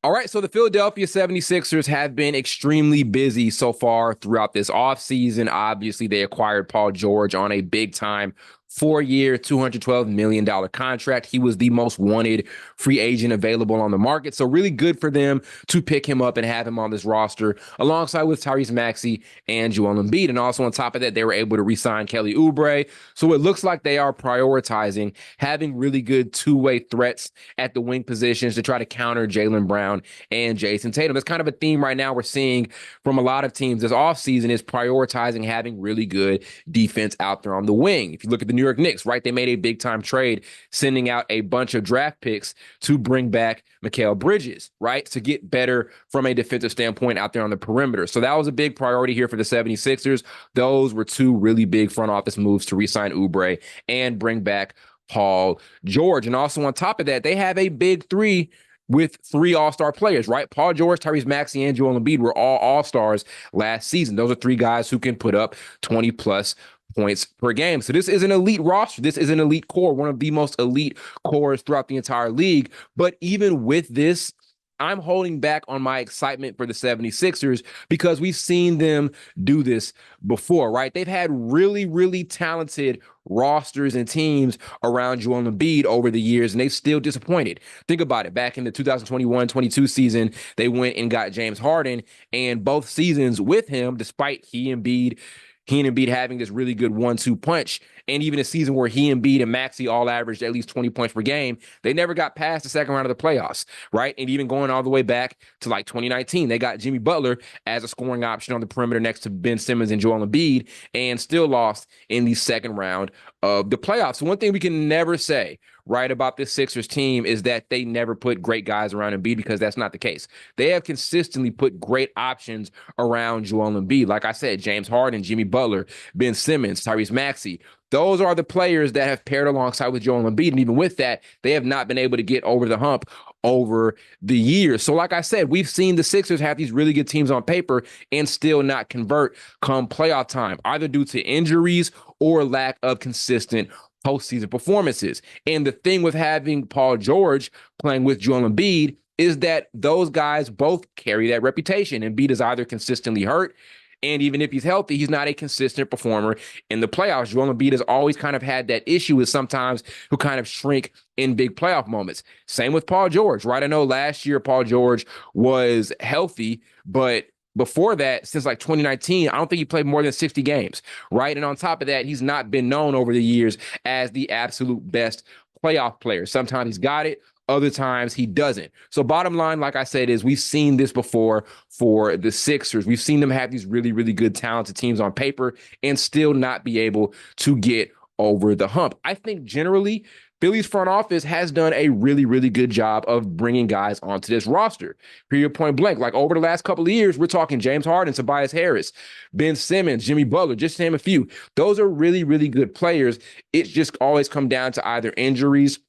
All right, so the Philadelphia 76ers have been extremely busy so far throughout this offseason. Obviously, they acquired Paul George on a big time 4 year, $212 million contract. He was the most wanted free agent available on the market. So, really good for them to pick him up and have him on this roster alongside with Tyrese Maxey and Joel Embiid. And also, on top of that, they were able to re sign Kelly Oubre. So, it looks like they are prioritizing having really good two-way threats at the wing positions to try to counter Jaylen Brown and Jason Tatum. That's kind of a theme right now we're seeing from a lot of teams this offseason is prioritizing having really good defense out there on the wing. If you look at the New York Knicks, right, they made a big time trade sending out a bunch of draft picks to bring back Mikal Bridges, right, to get better from a defensive standpoint out there on the perimeter. So that was a big priority here for the 76ers. Those were two really big front office moves to re-sign Oubre and bring back Paul George. And also on top of that, they have a big three with three all-star players, right? Paul George, Tyrese Maxey, and Joel Embiid were all all-stars last season. Those are three guys who can put up 20-plus points per game. So this is an elite roster. This is an elite core, one of the most elite cores throughout the entire league. But even with this, I'm holding back on my excitement for the 76ers because we've seen them do this before, right? They've had really, really talented rosters and teams around Joel Embiid over the years, and they've still disappointed. Think about it. Back in the 2021-22 season, they went and got James Harden, and both seasons with him, despite he and Embiid having this really good 1-2 punch, and even a season where he and Embiid and Maxey all averaged at least 20 points per game, they never got past the second round of the playoffs, right? And even going all the way back to like 2019, they got Jimmy Butler as a scoring option on the perimeter next to Ben Simmons and Joel Embiid, and still lost in the second round of the playoffs. So one thing we can never say, right, about this Sixers team is that they never put great guys around Embiid, because that's not the case. They have consistently put great options around Joel Embiid. Like I said, James Harden, Jimmy Butler, Ben Simmons, Tyrese Maxey. Those are the players that have paired alongside with Joel Embiid. And even with that, they have not been able to get over the hump over the years. So like I said, we've seen the Sixers have these really good teams on paper and still not convert come playoff time, either due to injuries or lack of consistent postseason performances. And the thing with having Paul George playing with Joel Embiid is that those guys both carry that reputation. Embiid is either consistently hurt, and even if he's healthy, he's not a consistent performer in the playoffs. Joel Embiid has always kind of had that issue with sometimes who kind of shrink in big playoff moments. Same with Paul George, right? I know last year Paul George was healthy, but before that, since like 2019, I don't think he played more than 60 games, right? And on top of that, he's not been known over the years as the absolute best playoff player. Sometimes he's got it, other times he doesn't. So bottom line, like I said, is we've seen this before for the Sixers. We've seen them have these really, really good talented teams on paper and still not be able to get over the hump. I think generally Philly's front office has done a really, really good job of bringing guys onto this roster. Period, point blank. Like over the last couple of years, we're talking James Harden, Tobias Harris, Ben Simmons, Jimmy Butler, just to name a few. Those are really, really good players. It's just always come down to either injuries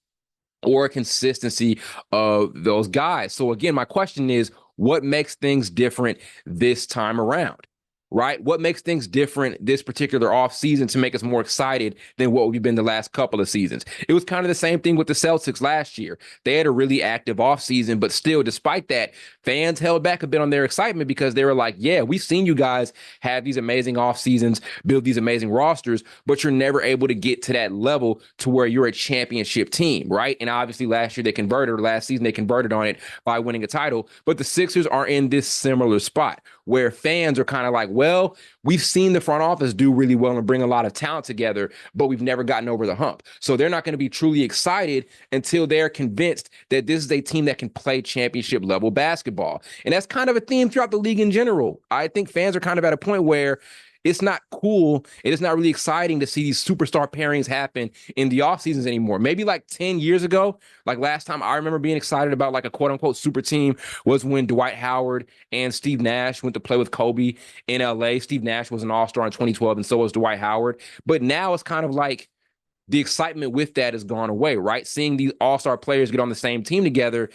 or consistency of those guys. So again, my question is, what makes things different this time around? Right? What makes things different this particular offseason to make us more excited than what we've been the last couple of seasons? It was kind of the same thing with the Celtics last year. They had a really active offseason, but still, despite that, fans held back a bit on their excitement because they were like, yeah, we've seen you guys have these amazing off seasons, build these amazing rosters, but you're never able to get to that level to where you're a championship team, right? And obviously last year they converted, or last season they converted on it by winning a title, but the Sixers are in this similar spot where fans are kind of like, well, we've seen the front office do really well and bring a lot of talent together, but we've never gotten over the hump. So they're not going to be truly excited until they're convinced that this is a team that can play championship level basketball. And that's kind of a theme throughout the league in general. I think fans are kind of at a point where it's not cool. It is not really exciting to see these superstar pairings happen in the off seasons anymore. Maybe like 10 years ago, like last time I remember being excited about like a quote unquote super team was when Dwight Howard and Steve Nash went to play with Kobe in LA. Steve Nash was an all-star in 2012 and so was Dwight Howard. But now it's kind of like the excitement with that has gone away, right? Seeing these all-star players get on the same team together,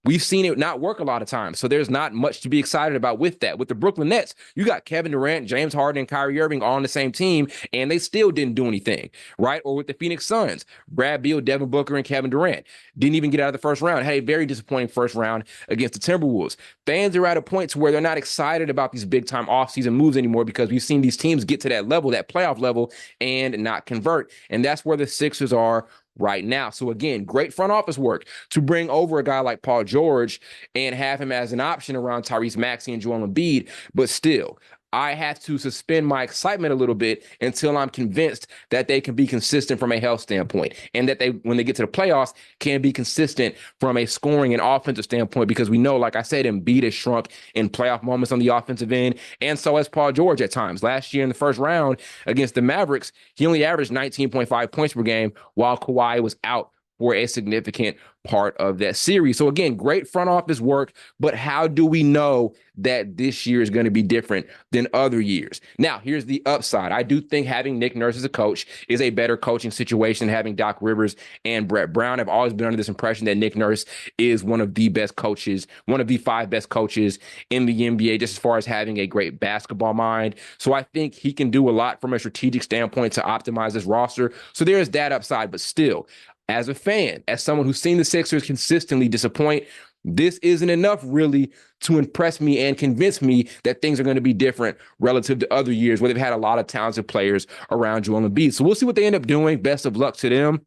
We've seen it not work a lot of times. So there's not much to be excited about with that. With the Brooklyn Nets, you got Kevin Durant, James Harden, and Kyrie Irving all on the same team, and they still didn't do anything, right? Or with the Phoenix Suns, Brad Beal, Devin Booker, and Kevin Durant didn't even get out of the first round. Had a very disappointing first round against the Timberwolves. Fans are at a point to where they're not excited about these big-time offseason moves anymore because we've seen these teams get to that level, that playoff level, and not convert. And that's where the Sixers are right now. So again, great front office work to bring over a guy like Paul George and have him as an option around Tyrese Maxey and Joel Embiid. But still, I have to suspend my excitement a little bit until I'm convinced that they can be consistent from a health standpoint and that they, when they get to the playoffs, can be consistent from a scoring and offensive standpoint, because we know, like I said, Embiid has shrunk in playoff moments on the offensive end, and so has Paul George at times. Last year in the first round against the Mavericks, he only averaged 19.5 points per game while Kawhi was out for a significant part of that series. So again, great front office work, but how do we know that this year is going to be different than other years? Now, here's the upside. I do think having Nick Nurse as a coach is a better coaching situation than having Doc Rivers and Brett Brown. I've always been under this impression that Nick Nurse is one of the best coaches, one of the 5 best coaches in the NBA, just as far as having a great basketball mind. So I think he can do a lot from a strategic standpoint to optimize this roster. So there is that upside, but still, as a fan, as someone who's seen the Sixers consistently disappoint, this isn't enough really to impress me and convince me that things are going to be different relative to other years where they've had a lot of talented players around Joel Embiid. So we'll see what they end up doing. Best of luck to them.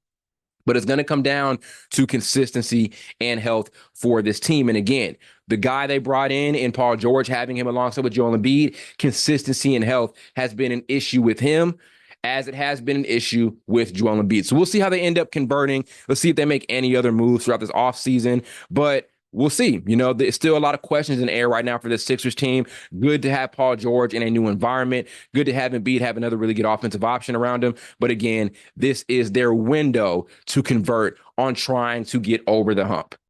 But it's going to come down to consistency and health for this team. And again, the guy they brought in Paul George, having him alongside with Joel Embiid, consistency and health has been an issue with him, as it has been an issue with Joel Embiid. So we'll see how they end up converting. Let's see if they make any other moves throughout this offseason. But we'll see. You know, there's still a lot of questions in the air right now for this Sixers team. Good to have Paul George in a new environment. Good to have Embiid have another really good offensive option around him. But again, this is their window to convert on trying to get over the hump.